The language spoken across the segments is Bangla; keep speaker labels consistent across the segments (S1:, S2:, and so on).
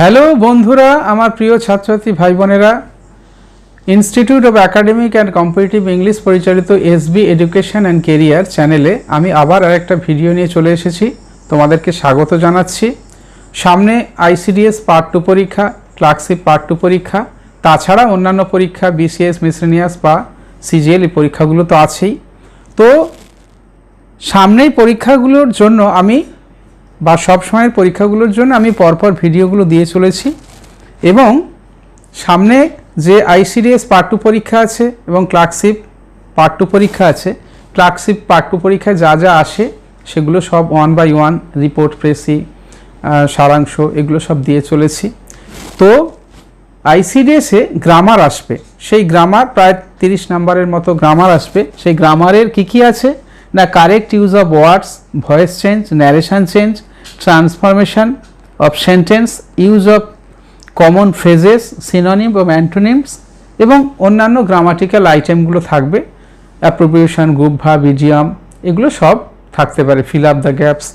S1: হ্যালো বন্ধুরা, আমার প্রিয় ছাত্রছাত্রী ভাই বোনেরা, institute of academic and competitive English পরিচালিত এসবি এডুকেশন অ্যান্ড কেরিয়ার চ্যানেলে আমি আবার আরেকটা ভিডিও নিয়ে চলে এসেছি। তোমাদেরকে স্বাগত জানাচ্ছি। সামনে আইসিডিএস পার্ট 2 পরীক্ষা, ক্লার্কশিপ পার্ট 2 পরীক্ষা, তাছাড়া অন্যান্য পরীক্ষা বিসিএস মিসলেনিয়াস বা সিজিএল এই পরীক্ষাগুলো তো আছেই। তো সামনেই পরীক্ষাগুলোর জন্য আমি বা সব সময়ের পরীক্ষাগুলোর জন্য আমি পরপর ভিডিওগুলো দিয়ে চলেছি এবং সামনে যে আইসিডিএস পার্ট 2 পরীক্ষা আছে এবং ক্লার্কশিপ পার্ট 2 পরীক্ষা আছে, ক্লার্কশিপ পার্ট 2 পরীক্ষায় যা যা আসে সেগুলো সব 1 বাই 1 রিপোর্ট, প্রেসি, সারাংশ এগুলো সব দিয়ে চলেছি। তো আইসিডিএসে গ্রামার আসবে, সেই গ্রামার প্রায় 30 নম্বরের মতো গ্রামার আসবে। সেই গ্রামারের কি আছে না, correct use of words, voice change, narration change, transformation of sentence, use of common phrases, synonym এবং অ্যান্টোনিমস এবং অন্যান্য গ্রামাটিক্যাল আইটেমগুলো থাকবে। অ্যাপ্রোপ্রিয়েশন, গ্রুপ ভার্ব, ইডিয়াম এগুলো সব থাকতে পারে, ফিল আপ দ্য গ্যাপস।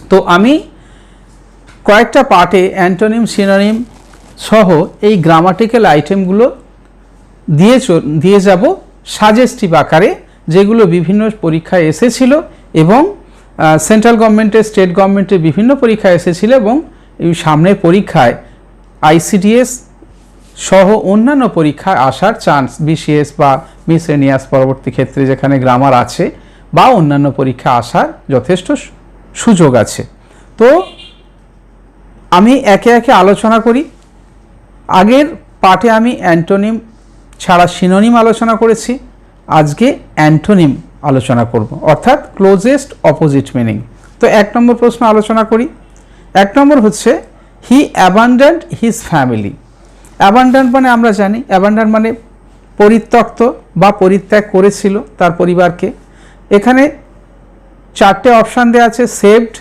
S1: তো আমি কয়েকটা পার্টে অ্যান্টোনিম, সিনোনিম সহ এই গ্রামাটিক্যাল আইটেমগুলো দিয়ে যাব সাজেস্টিভ আকারে, যেগুলো বিভিন্ন পরীক্ষায় এসেছিল এবং সেন্ট্রাল গভর্নমেন্টের, স্টেট গভর্নমেন্টের বিভিন্ন পরীক্ষায় এসেছিল এবং এই সামনের পরীক্ষায় আইসিডিএস সহ অন্যান্য পরীক্ষায় আসার চান্স, বিসিএস বা মিসলেনিয়াস পরবর্তী ক্ষেত্রে যেখানে গ্রামার আছে বা অন্যান্য পরীক্ষা আসার যথেষ্ট সুযোগ আছে। তো আমি একে একে আলোচনা করি। আগের পার্টে আমি অ্যান্টোনিম ছাড়া সিনোনিম আলোচনা করেছি, আজকে অ্যান্টোনিম আলোচনা করব, অর্থাৎ ক্লোজেস্ট অপোজিট মিনিং। তো 1 নম্বর প্রশ্ন আলোচনা করি। 1 নম্বর হচ্ছে হি অ্যাবান্ডন্ড হিজ ফ্যামিলি। অ্যাবান্ডন্ড মানে আমরা জানি, অ্যাবান্ডন্ড মানে পরিত্যক্ত বা পরিত্যাগ করেছিল তার পরিবারকে। এখানে 4টে অপশান দেওয়া আছে, সেভড,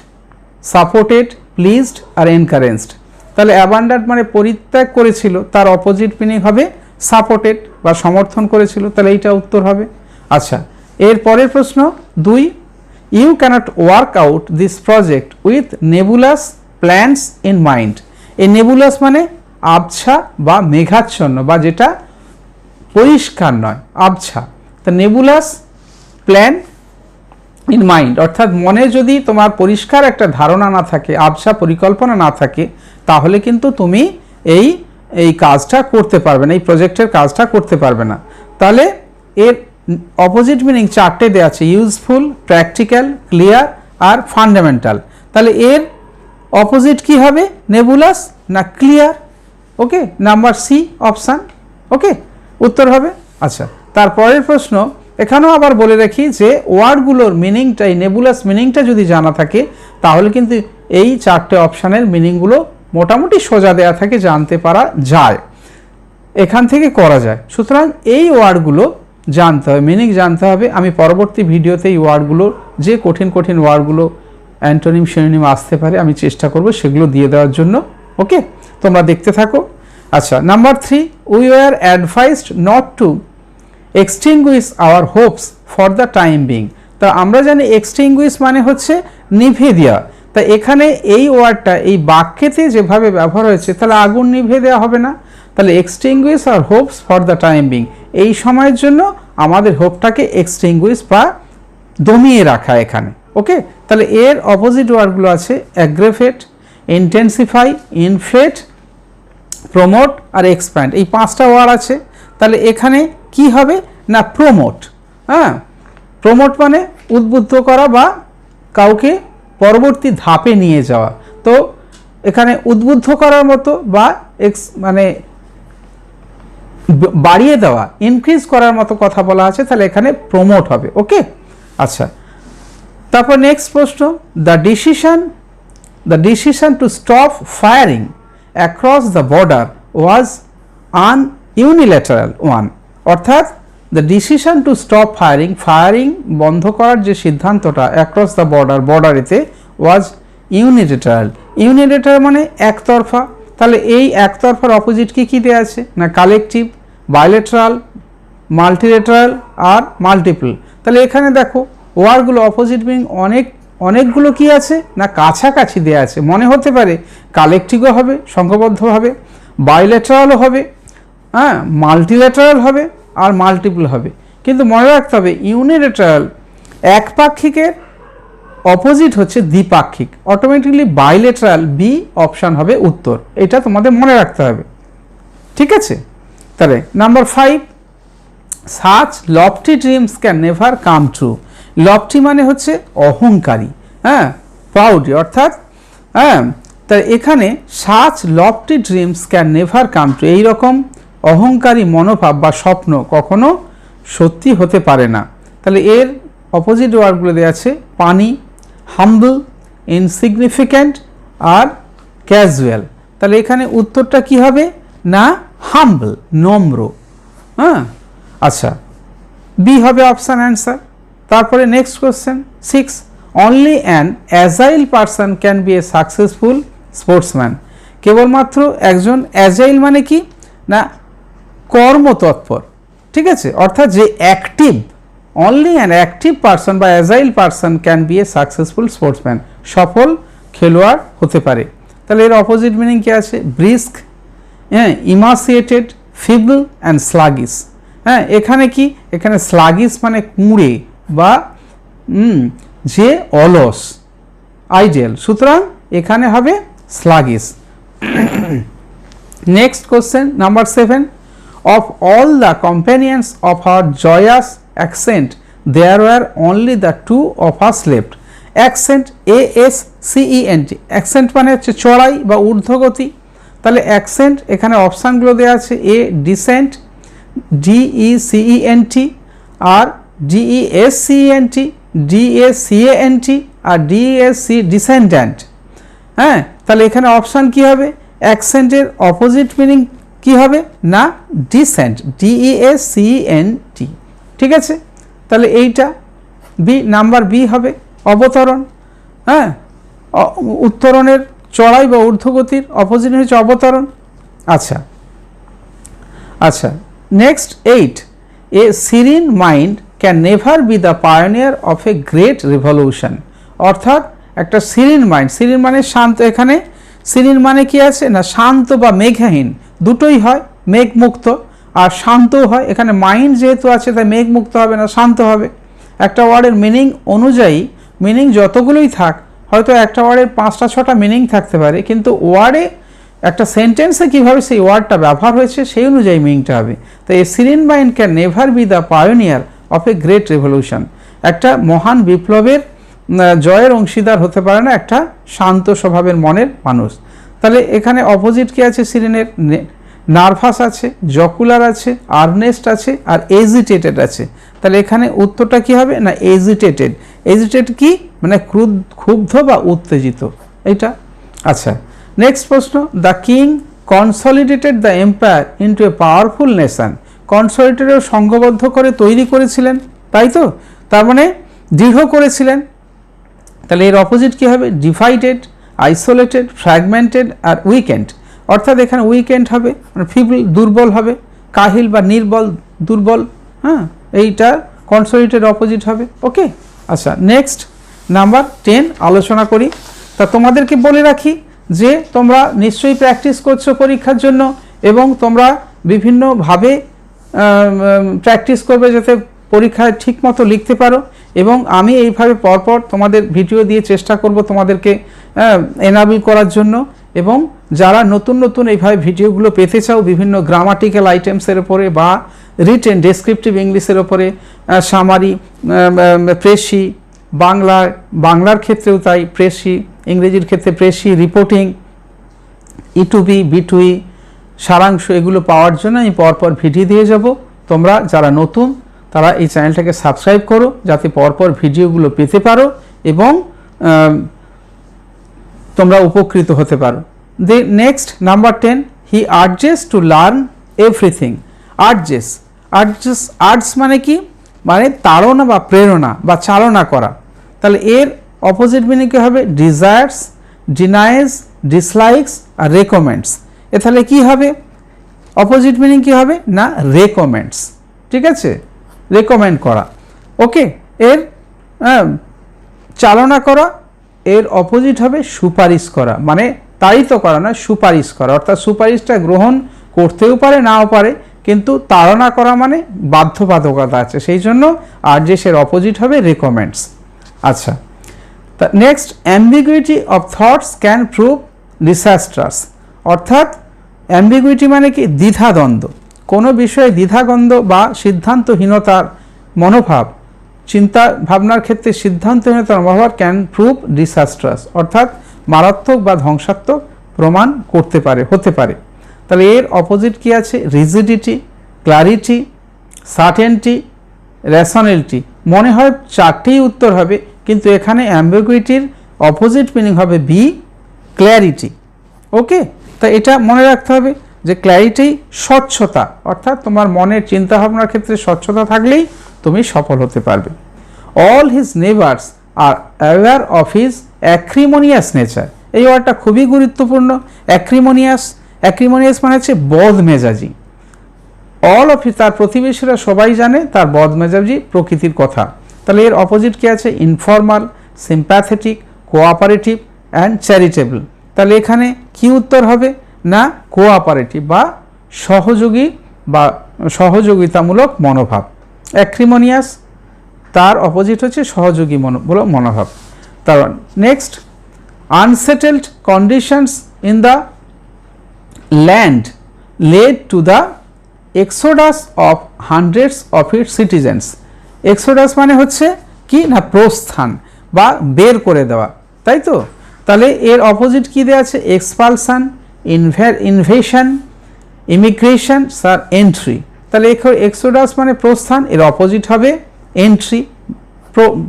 S1: সাপোর্টেড, প্লিজড আর এনকারেজড। তাহলে অ্যাবান্ডন্ড মানে পরিত্যাগ করেছিল, তার অপোজিট মিনিং হবে সাপোর্টেড বা সমর্থন করেছিল, তাহলে এইটা উত্তর হবে। আচ্ছা, এর পরের প্রশ্ন 2, you can't work out this project with nebulous plans in mind. এই নেবুলাস মানে আবছা বা মেঘাচ্ছন্ন বা যেটা পরিষ্কার নয়, আবছা। তা নেবুলাস প্ল্যান ইন মাইন্ড অর্থাৎ মনে যদি তোমার পরিষ্কার একটা ধারণা না থাকে, আবছা পরিকল্পনা না থাকে, তাহলে কিন্তু তুমি এই কাজটা করতে পারবে না, এই প্রজেক্টের কাজটা করতে পারবে না। তাহলে এর অপোজিট মিনিং 4টে দেওয়া আছে, ইউজফুল, প্র্যাকটিক্যাল, ক্লিয়ার আর ফান্ডামেন্টাল। তাহলে এর অপোজিট কি হবে, নেবুলাস না ক্লিয়ার? ওকে, নাম্বার সি অপশান, ওকে উত্তর হবে। আচ্ছা, তারপরের প্রশ্ন, এখানেও আবার বলে রাখি যে ওয়ার্ডগুলোর মিনিংটা, এই নেবুলাস মিনিংটা যদি জানা থাকে তাহলে কিন্তু এই 4টে অপশানের মিনিংগুলো মোটামুটি সোজা দেওয়া থাকে, জানতে পারা যায়, এখান থেকে করা যায়। সুতরাং এই ওয়ার্ডগুলো জানতে হবে, মিনিং জানতে হবে। আমি পরবর্তী ভিডিওতে এই ওয়ার্ডগুলো, যে কঠিন কঠিন ওয়ার্ডগুলো অ্যান্টোনিম সিনোনিম আসতে পারে, আমি চেষ্টা করব সেগুলো দিয়ে দেওয়ার জন্য। ওকে, তোমরা দেখতে থাকো। আচ্ছা, number 3, we were advised not to extinguish our hopes for the time being. তা আমরা জানি এক্সটিংগুইশ মানে হচ্ছে নিভে দেওয়া। তা এখানে এই ওয়ার্ডটা এই বাক্যেতে যেভাবে ব্যবহার হয়েছে, তাহলে আগুন নিভে দেওয়া হবে না। তাহলে এক্সটিংগুইশ আর hopes for the time being, এই সময়ের জন্য আমাদের হোপটাকে এক্সটিংগুইশ বা দমিয়ে রাখা এখানে। ওকে, তাহলে এর অপোজিট ওয়ার্ডগুলো আছে অ্যাগ্রেভেট, ইন্টেন্সিফাই, ইনফ্লেট, প্রমোট আর এক্সপ্যান্ড। এই 5টা ওয়ার্ড আছে। তাহলে এখানে কি হবে না, প্রমোট। হ্যাঁ, প্রমোট মানে উদ্বুদ্ধ করা বা কাউকে পরবর্তী ধাপে নিয়ে যাওয়া। তো এখানে উদ্বুদ্ধ করার মতো বা মানে বাড়িয়ে দেওয়া, ইনক্রিজ করার মতো কথা বলা আছে, তাহলে এখানে প্রমোট হবে। ওকে, আচ্ছা, তারপর নেক্সট প্রশ্ন, the decision to stop firing across the border was an unilateral one. অর্থাৎ the decision to stop firing বন্ধ করার যে সিদ্ধান্তটা অ্যাক্রস দ্য বর্ডারেতে ওয়াজ ইউনিল্যাটারাল। ইউনিল্যাটারাল মানে একতরফা। তাহলে এই একতরফার অপোজিট কি দেওয়া আছে না, কালেকটিভ, বাইলেটারাল, মাল্টিলেটারাল আর মাল্টিপল। তাহলে এখানে দেখো ওয়ার্ডগুলো অপোজিট মিনিং অনেকগুলো কি আছে না কাছাকাছি দেওয়া আছে, মনে হতে পারে কালেকটিভও হবে সংঘবদ্ধভাবে, বাইলেটারালও হবে, হ্যাঁ মাল্টিলেটারাল হবে আর মাল্টিপল হবে। কিন্তু মনে রাখতে হবে ইউনিলেটারাল একপাক্ষিকের অপোজিট হচ্ছে দ্বিপাক্ষিক, অটোমেটিকলি বাইলেটারাল বি অপশান হবে উত্তর, এটা তোমাদের মনে রাখতে হবে। ঠিক আছে, তাহলে number 5, such lofty dreams can never come true. Lofty মানে হচ্ছে অহংকারী, হ্যাঁ প্রাউড, অর্থাৎ হ্যাঁ তাই এখানে such lofty dreams can never come true, এইরকম অহংকারী মনোভাব বা স্বপ্ন কখনো সত্যি হতে পারে না। তাহলে এর অপোজিট ওয়ার্ডগুলো দেওয়া আছে পানি, হাম্বল, ইনসিগনিফিক্যান্ট আর ক্যাজুয়াল। তাহলে এখানে উত্তরটা কি হবে না হাম্বল, নম্র। হ্যাঁ আচ্ছা, বি হবে অপশান অ্যান্সার। তারপরে next question 6, only an agile person can be a successful sportsman. কেবলমাত্র একজন অ্যাজাইল মানে কি না কর্মতৎপর, ঠিক আছে, অর্থাৎ যে active, only an active person বা agile person can be a successful sportsman, সফল খেলোয়াড় হতে পারে। তাহলে এর অপোজিট মিনিং কি আছে, ব্রিস্ক, হ্যাঁ ইমাসিয়েটেড, ফিবল অ্যান্ড স্লাগিস। হ্যাঁ এখানে কি, এখানে স্লাগিস মানে কুঁড়ে বা যে অলস, আইডিয়াল, সুতরাং এখানে হবে sluggish. Next question number 7, of all the companions of our joyous ascent there were only the two of us left. Ascent, ASCENT, ascent মানে হচ্ছে চড়াই বা ঊর্ধ্বগতি। তাহলে অ্যাকসেন্ট এখানে অপশানগুলো দেওয়া আছে, এ ডিসেন্ট, DECENT, আর DESCENT, DACANT আর DESC ডিসেন্ড্যান্ট। হ্যাঁ তাহলে এখানে অপশান কি হবে, অ্যাকসেন্টের অপোজিট মিনিং কি হবে না ডিসেন্ট, DESCENT, ঠিক আছে। তাহলে এইটা বি, নাম্বার বি হবে অবতরণ। হ্যাঁ উত্তরণের চড়াই বা ঊর্ধ্বগতির অপোজিট হচ্ছে অবতরণ। আচ্ছা আচ্ছা, next 8, A serene mind can never be the pioneer of a great revolution. অর্থাৎ একটা সিরিন মাইন্ড, সিরিন মানে শান্ত, এখানে সিরিন মানে কি আছে না শান্ত বা মেঘহীন, দুটোই হয়, মেঘমুক্ত আর শান্তও হয়। এখানে মাইন্ড যেহেতু আছে তাই মেঘমুক্ত হবে না, শান্ত হবে। একটা ওয়ার্ডের মিনিং অনুযায়ী, মিনিং যতগুলোই থাক, হয়তো একটা ওয়ার্ডের 5টা 6টা মিনিং থাকতে পারে, কিন্তু ওয়ার্ডে একটা সেন্টেন্সে কীভাবে সেই ওয়ার্ডটা ব্যবহার হয়েছে সেই অনুযায়ী মিনিংটা হবে। তো a serene mind can never be the pioneer of a great revolution, একটা মহান বিপ্লবের জয়ের অংশীদার হতে পারে না একটা শান্ত স্বভাবের মনের মানুষ। তাহলে এখানে অপোজিট কি আছে সিরিনের, নার্ভাস আছে, জকুলার আছে, আর্নেস্ট আছে আর এজিটেটেড আছে। তাহলে এখানে উত্তরটা কি হবে না এজিটেটেড। এজিটেড কি মানে ক্ষুব্ধ বা উত্তেজিত, এইটা। আচ্ছা নেক্সট প্রশ্ন, the king consolidated the empire into a powerful nation. Consolidated সংঘবদ্ধ করে তৈরি করেছিলেন, তাই তো, তার মানে দৃঢ় করেছিলেন। তাহলে এর অপোজিট কি হবে, ডিভাইডেড, আইসোলেটেড, ফ্র্যাগমেন্টেড আর উইকেন্ড। অর্থাৎ এখানে উইকেন্ড হবে মানে ফিবল, দুর্বল হবে, কাহিল বা নির্বল, দুর্বল। হ্যাঁ এইটা কনসলিডেটেড অপোজিট হবে। ওকে আচ্ছা, নেক্সট নাম্বার 10 আলোচনা করি। তা তোমাদেরকে বলে রাখি যে তোমরা নিশ্চয়ই প্র্যাকটিস করছো পরীক্ষার জন্য এবং তোমরা বিভিন্নভাবে প্র্যাকটিস করবে যাতে পরীক্ষায় ঠিকমতো লিখতে পারো। এবং আমি এইভাবে পরপর তোমাদের ভিডিও দিয়ে চেষ্টা করব তোমাদেরকে এনাবেল করার জন্য। এবং যারা নতুন নতুন এইভাবে ভিডিওগুলো পেতে চাও বিভিন্ন গ্রামাটিক্যাল আইটেমসের ওপরে বা রিটেন ডেসক্রিপটিভ ইংলিশের ওপরে, সামারি, প্রেসি, বাংলার ক্ষেত্রেও তাই প্রেসি, ইংরেজির ক্ষেত্রে প্রেসি, রিপোর্টিং, E2B, B2E, সারাংশ, এগুলো পাওয়ার জন্য আমি পরপর ভিডিও দিয়ে যাব। তোমরা যারা নতুন তারা এই চ্যানেলটাকে সাবস্ক্রাইব করো যাতে পরপর ভিডিওগুলো পেতে পারো এবং তোমরা উপকৃত হতে পারো। The next number 10, he urges to learn everything. Arts মানে কি, মানে তাড়না বা প্রেরণা বা চালনা করা। তাহলে এর অপোজিট মিনিং কি হবে, ডিজায়ার্স, ডিনাইজ, ডিসলাইকস আর রেকমেন্ডস। এ তাহলে কি হবে, অপোজিট মিনিং কি হবে না রেকমেন্ডস, ঠিক আছে, রেকমেন্ড করা। ওকে, এর চালনা করা এর অপোজিট হবে সুপারিশ করা, মানে তাড়িত করা না, সুপারিশ করা। অর্থাৎ সুপারিশটা গ্রহণ করতেও পারে নাও পারে, কিন্তু তাড়না করা মানে বাধ্যবাধকতা আছে, সেই জন্য আরজেসের অপোজিট হবে রেকমেন্ডস। আচ্ছা, তা next, ambiguity of thoughts can prove disastrous. অর্থাৎ অ্যাম্বিগুইটি মানে কি? দ্বিধাদ্বন্দ্ব। কোনো বিষয়ে দ্বিধাদ্বন্দ্ব বা সিদ্ধান্তহীনতার মনোভাব, চিন্তা ভাবনার ক্ষেত্রে সিদ্ধান্তহীনতার মনোভাব ক্যান প্রুভ ডিসাস্ট্রাস, অর্থাৎ মারাত্মক বা ধ্বংসাত্মক প্রমাণ করতে পারে, হতে পারে। তাহলে এর অপোজিট কি আছে? Rigidity, clarity, certainty, rationality. মনে হয় চারটেই উত্তর হবে, কিন্তু এখানে অ্যাম্বিগুইটির অপোজিট মিনিং হবে বি, ক্ল্যারিটি। ওকে, তা এটা মনে রাখতে হবে যে ক্ল্যারিটি স্বচ্ছতা, অর্থাৎ তোমার মনের চিন্তাভাবনার ক্ষেত্রে স্বচ্ছতা থাকলেই তুমি সফল হতে পারবে। All his neighbours are aware of his acrimonious nature. এই ওয়ার্ডটা খুবই গুরুত্বপূর্ণ। অ্যাক্রিমোনিয়াস, অ্যাক্রিমোনিয়াস মানে হচ্ছে বদমেজাজি। অল অফ হিজ, তার প্রতিবেশীরা সবাই জানে তার বদমেজাজি প্রকৃতির কথা। তাহলে এর অপোজিট কি আছে? Informal, sympathetic, cooperative and charitable. তাহলে এখানে কি উত্তর হবে? না, কোঅপারেটিভ বা সহযোগী বা সহযোগিতামূলক মনোভাব। অ্যাক্রিমোনিয়াস, তার অপোজিট হচ্ছে সহযোগী মনোভাব। তারপর next, unsettled conditions in the land led to the exodus of hundreds of its citizens. Exodus মানে হচ্ছে কি? না, প্রস্থান বা বের করে দেওয়া, তাই তো? তাহলে এর অপোজিট কি দেওয়া আছে? Expulsion, invasion, immigration, sir entry. তাহলে এক্সোডাস মানে প্রস্থান, এর অপোজিট হবে এন্ট্রি,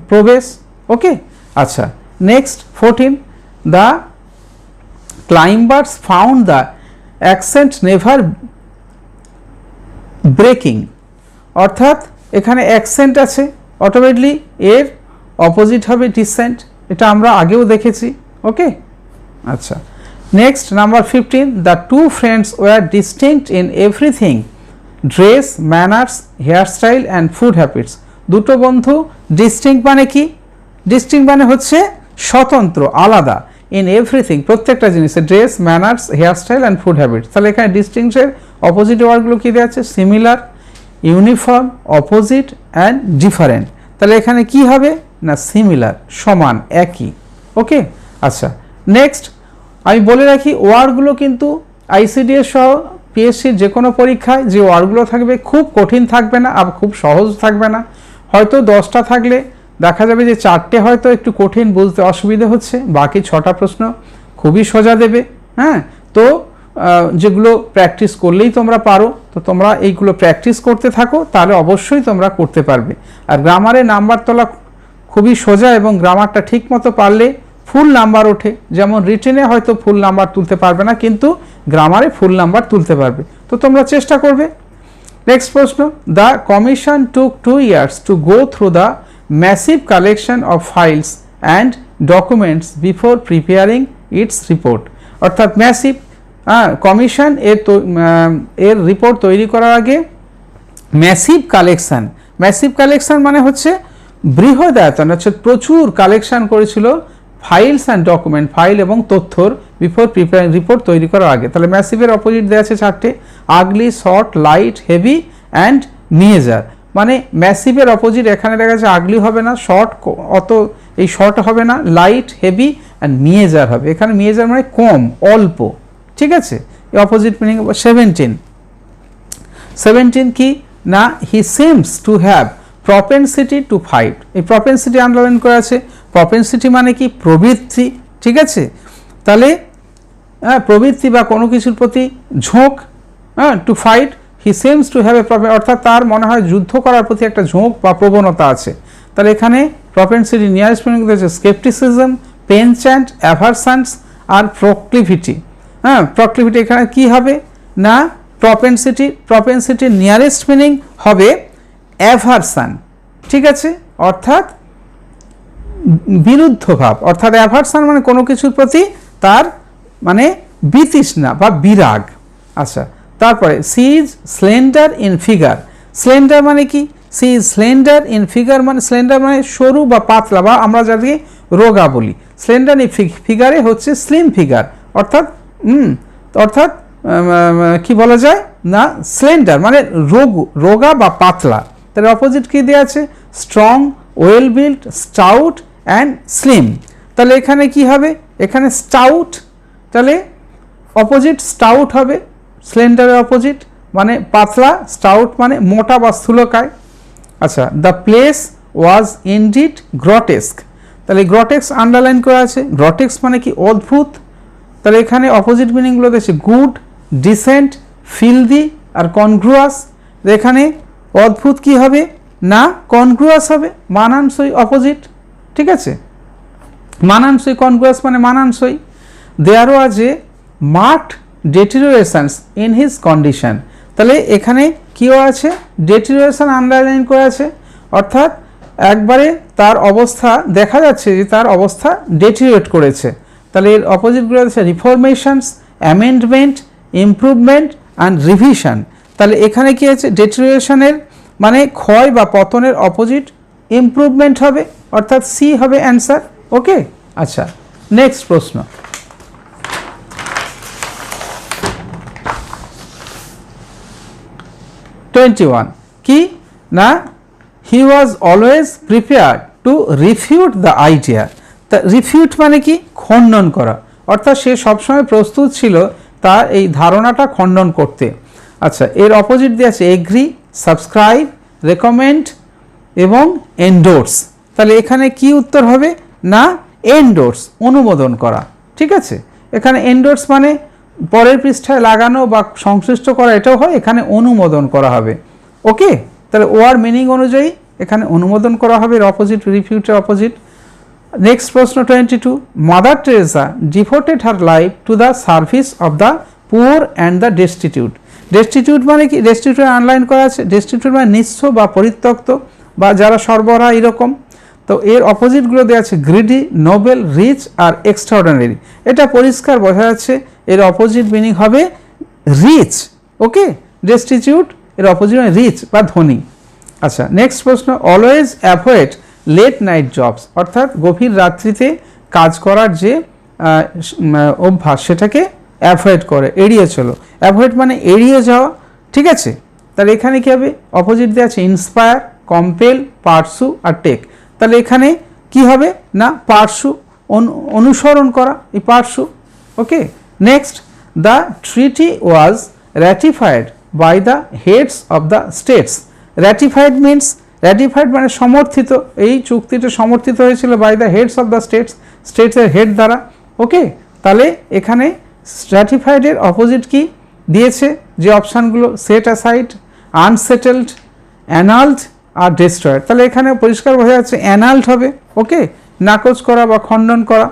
S1: প্রবেশ। ওকে, আচ্ছা, next 14, the climbers found the accent never breaking. অর্থাৎ এখানে অ্যাকসেন্ট আছে, অটোমেটিকলি এর অপোজিট হবে ডিসেন্ট, এটা আমরা আগেও দেখেছি। ওকে, আচ্ছা, next number 15, the two friends were distinct in everything, dress, manners, hairstyle and food habits. দুটো বন্ধু ডিস্টিংক্ট মানে কি? ডিস্টিংক্ট মানে হচ্ছে স্বতন্ত্র, আলাদা। ইন এভরিথিং, প্রত্যেকটা জিনিসে, dress, manners, hairstyle and food habits. তাহলে এখানে ডিস্টিংক্টের অপোজিট ওয়ার্ডগুলো কী দেওয়া আছে? Similar, uniform, opposite and different. তাহলে এখানে কি হবে? না, সিমিলার, সমান, একই। ওকে, আচ্ছা, নেক্সট আমি বলে রাখি, ওয়ার্ডগুলো কিন্তু আইসিডিএস সহ পিএসসির যে কোনো পরীক্ষায় যে ওয়ার্ডগুলো থাকবে খুব কঠিন থাকবে না, আর খুব সহজ থাকবে না। হয়তো 10টা থাকলে দেখা যাবে যে 4টে হয়তো একটু কঠিন, বুঝতে অসুবিধে হচ্ছে, বাকি 6টা প্রশ্ন খুবই সোজা দেবে। হ্যাঁ, তো যেগুলো প্র্যাকটিস করলেই তোমরা পারো, তো তোমরা এইগুলো প্র্যাকটিস করতে থাকো, তাহলে অবশ্যই তোমরা করতে পারবে। আর গ্রামারে নাম্বার তোলা খুবই সোজা, এবং গ্রামারটা ঠিক মতো পারলে ফুল নাম্বার ওঠে। যেমন রিটেনে হয়তো ফুল নাম্বার তুলতে পারবে না, কিন্তু গ্রামারে ফুল নাম্বার তুলতে পারবে, তো তোমরা চেষ্টা করবে। নেক্সট প্রশ্ন, the commission took 2 years to go through the massive collection of files and documents before preparing it's report. অর্থাৎ ম্যাসিভ, কমিশন এর রিপোর্ট তৈরি করার আগে ম্যাসিভ কালেকশন, ম্যাসিভ কালেকশন মানে হচ্ছে বৃহৎ আয়তন, হচ্ছে প্রচুর কালেকশন করেছিল ফাইলস অ্যান্ড ডকুমেন্ট, ফাইল এবং তথ্যর বিফোর প্রিপেয়ারিং রিপোর্ট তৈরি করার আগে। তাহলে ম্যাসিভের অপোজিট দেওয়া আছে 4টে, ugly, short, light, heavy and meagre. মানে ম্যাসিভের অপোজিট এখানে দেখা যাচ্ছে আগলি হবে না, শর্ট, অত এই শর্ট হবে না, লাইট, হেভি অ্যান্ড মেজার হবে। এখানে মেজার মানে কম, অল্প, ঠিক আছে। এই অপোজিট মিনিং। 17 কি? না, he seems to have propensity to fight. এই প্রপেনসিটি আন্ডারলাইন করা আছে। প্রপেনসিটি মানে কি? প্রবৃত্তি, ঠিক আছে। তাহলে প্রবৃত্তি বা কোনো কিছুর প্রতি ঝোঁক, to fight, he seems to have a অর্থাৎ তার মনে হয় যুদ্ধ করার প্রতি একটা ঝোঁক বা প্রবণতা আছে। তাহলে এখানে প্রপেনসিটি নিয়ারেস্ট মিনিং হচ্ছে স্কেপটিসিজম, পেনচ্যান্ট, অ্যাভারসান্স আর প্রক্লিভিটি। প্রক্লিভিটি এখানে কি হবে? না, প্রপেনসিটির নিয়ারেস্ট মিনিং হবে অ্যাভারসান, ঠিক আছে, অর্থাৎ বিরুদ্ধ ভাব। অর্থাৎ অ্যাভারসান মানে কোনো কিছুর প্রতি তার মানে বিতৃষ্ণা বা বিরাগ। আচ্ছা, তারপরে she is slender in figure. Slender মানে কি? She is slender in figure মানে স্লেন্ডার মানে সরু বা পাতলা, বা আমরা যাকে রোগা বলি, স্লেন্ডার ফিগারে হচ্ছে স্লিম ফিগার, অর্থাৎ অর্থাৎ কি বলা যায় না স্লেন্ডার মানে রোগা বা পাতলা। তাহলে অপোজিট কি দেওয়া আছে? Strong, well built, stout and slim. তাহলে এখানে কি হবে? এখানে স্টাউট, তাহলে অপোজিট স্টাউট হবে, স্লেন্ডারের অপোজিট মানে পাতলা, স্টাউট মানে মোটা বা স্থূলকায়। আচ্ছা, দ্য প্লেস ওয়াজ ইনডিড গ্রটেস্ক, তাহলে গ্রটেক্স আন্ডারলাইন করা আছে। গ্রটেক্স মানে কি? অদ্ভুত। তাহলে এখানে অপোজিট মিনিংগুলো দেখছি গুড, ডিসেন্ট, ফিলদি আর কনগ্রুয়াস। এখানে অদ্ভুত কি হবে না কনগ্রুয়াস হবে, মানানসই অপোজিট, ঠিক আছে, মানানসই। কনগ্রুয়াস মানে মানানসই। দেয়ার ওয়াজ এ মার্কড ডেটেরিওরেশনস ইন হিজ কন্ডিশন, তাহলে এখানে কী আছে? ডেটেরিওরেশন আন্ডারলাইন করা আছে, অর্থাৎ একবারে তার অবস্থা দেখা যাচ্ছে যে তার অবস্থা ডেটেরিওরেট করেছে। তাহলে এর অপোজিটগুলো আছে রিফরমেশনস, অ্যামেন্ডমেন্ট, ইমপ্রুভমেন্ট অ্যান্ড রিভিশন। তাহলে এখানে কি আছে? ডেটেরিওরেশনের মানে ক্ষয় বা পতনের অপোজিট ইমপ্রুভমেন্ট হবে, অর্থাৎ সি হবে অ্যান্সার। ওকে, আচ্ছা নেক্সট প্রশ্ন। কি না he was always prepared to refute the idea. তা রিফিউট মানে কি? খণ্ডন করা, অর্থাৎ সে সবসময় প্রস্তুত ছিল তার এই ধারণাটা খণ্ডন করতে। আচ্ছা, এর অপোজিট দিয়ে আছে এগ্রি, সাবস্ক্রাইব, রেকমেন্ড এবং এন্ডোর্স। তাহলে এখানে কি উত্তর হবে না এন্ডোর্স, অনুমোদন করা, ঠিক আছে। এখানে এন্ডোর্স মানে পরের পৃষ্ঠায় লাগানো বা সংশ্লিষ্ট করা, এটাও হয়, এখানে অনুমোদন করা হবে। ওকে, তাহলে ওয়ার মিনিং অনুযায়ী এখানে অনুমোদন করা হবে, এর অপোজিট রিফিউটের অপোজিট। নেক্সট প্রশ্ন 22, mother Teresa devoted her life to the service of the poor and the destitute. Destitute মানে কি? ডেস্টিটিউট আনলাইন করা আছে। ডেস্টিটিউট মানে নিঃস্ব বা পরিত্যক্ত বা যারা সরবরাহ এরকম। তো এর অপোজিটগুলো দেওয়া আছে গ্রিডি, নোবেল, রিচ আর এক্সট্রাঅর্ডিনারি। এটা পরিষ্কার বোঝা যাচ্ছে এর অপোজিট মিনিং হবে রিচ। ওকে, ডেস্টিটিউট এর অপোজিট মানে রিচ বা ধনী। আচ্ছা, নেক্সট প্রশ্ন, always avoid late night jobs, অর্থাৎ গভীর রাত্রিতে কাজ করার যে অভ্যাস সেটাকে অ্যাভয়েড করে, এড়িয়ে চলো। অ্যাভয়েড মানে এড়িয়ে যাওয়া, ঠিক আছে। তাহলে এখানে কী হবে? অপোজিট দেওয়া আছে ইন্সপায়ার, কম্পেল, পার্সু আর টেক। তাহলে এখানে কি হবে না পার্সু, অনুসরণ করা, এই pursue. Okay, next, the treaty was ratified by the heads of the states. Ratified means, ratified মানে সমর্থিত, এই চুক্তিটা সমর্থিত হয়েছিল by the heads of the states, স্টেটসের হেড দ্বারা। ওকে, তাহলে এখানে র্যাটিফাইডের অপোজিট কি দিয়েছে যে অপশানগুলো? সেট অ্যাসাইড, আনসেটেলড, অ্যানাল্ড আর ডেস্ট্রয়েড। তাহলে এখানে পরিষ্কার বোঝা যাচ্ছে অ্যানাল্ড হবে। ওকে, নাকচ করা বা খণ্ডন করা,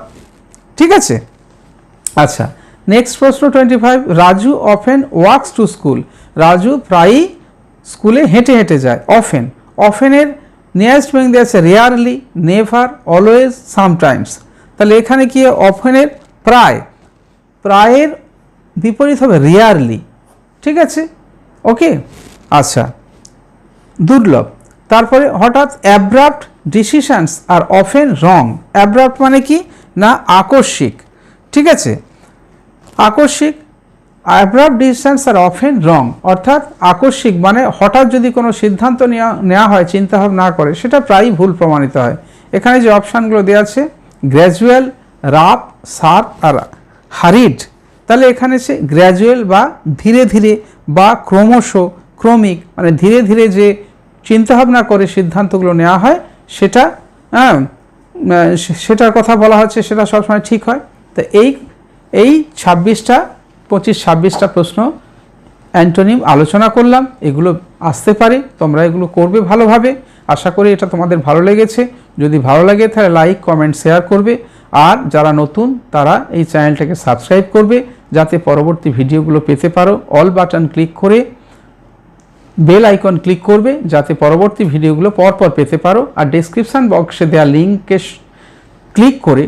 S1: ঠিক আছে। আচ্ছা, নেক্সট প্রশ্ন 25, Raju often works to school. Raju প্রায়ই স্কুলে হেঁটে হেঁটে যায়। অফেন, অফেনের নিয়ারেস্ট মিনিং দেওয়া আছে রেয়ারলি, নেভার, অলওয়েজ, সামটাইমস। তাহলে এখানে কি অফেনের প্রায়, প্রায়ের বিপরীত হবে রেয়ারলি, ঠিক আছে। ওকে, আচ্ছা, দুর্লভ। তারপরে হঠাৎ abrupt decisions are often wrong. Abrupt মানে কি না আকস্মিক, ঠিক আছে, আকস্মিক। অ্যাব্রাপ্ট ডিসিশনস আর অফেন রং, অর্থাৎ আকস্মিক মানে হঠাৎ যদি কোনো সিদ্ধান্ত নেওয়া হয় চিন্তাভাবনা না করে, সেটা প্রায়ই ভুল প্রমাণিত হয়। এখানে যে অপশানগুলো দেওয়া আছে গ্র্যাজুয়াল, রাপ, শার্প আর হারিড। তাহলে এখানে সে গ্র্যাজুয়াল বা ধীরে ধীরে বা ক্রমশ, ক্রমিক মানে ধীরে ধীরে যে চিন্তাভাবনা করে সিদ্ধান্তগুলো নেওয়া হয় সেটা, সেটার কথা বলা হচ্ছে, সেটা সবসময় ঠিক হয়। তো এই 25-26টা প্রশ্ন অ্যান্টোনিম আলোচনা করলাম, এগুলো আসতে পারে, তোমরা এগুলো করবে ভালোভাবে। আশা করি এটা তোমাদের ভালো লেগেছে। যদি ভালো লাগে তাহলে লাইক, কমেন্ট, শেয়ার করবে। আর যারা নতুন তারা এই চ্যানেলটাকে সাবস্ক্রাইব করবে যাতে পরবর্তী ভিডিওগুলো পেতে পারো। অল বাটন ক্লিক করে বেল আইকন ক্লিক করবে যাতে পরবর্তী ভিডিওগুলো পরপর পেতে পারো। আর ডেসক্রিপশান বক্সে দেওয়া লিঙ্কে ক্লিক করে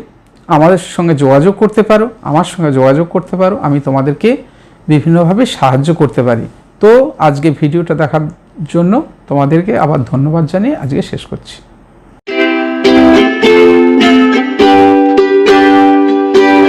S1: আমাদের সঙ্গে যোগাযোগ করতে পারো, আমার সঙ্গে যোগাযোগ করতে পারো, আমি তোমাদেরকে বিভিন্নভাবে সাহায্য করতে পারি। তো আজকে ভিডিওটা দেখার জন্য তোমাদেরকে আবার ধন্যবাদ জানিয়ে আজকে শেষ করছি।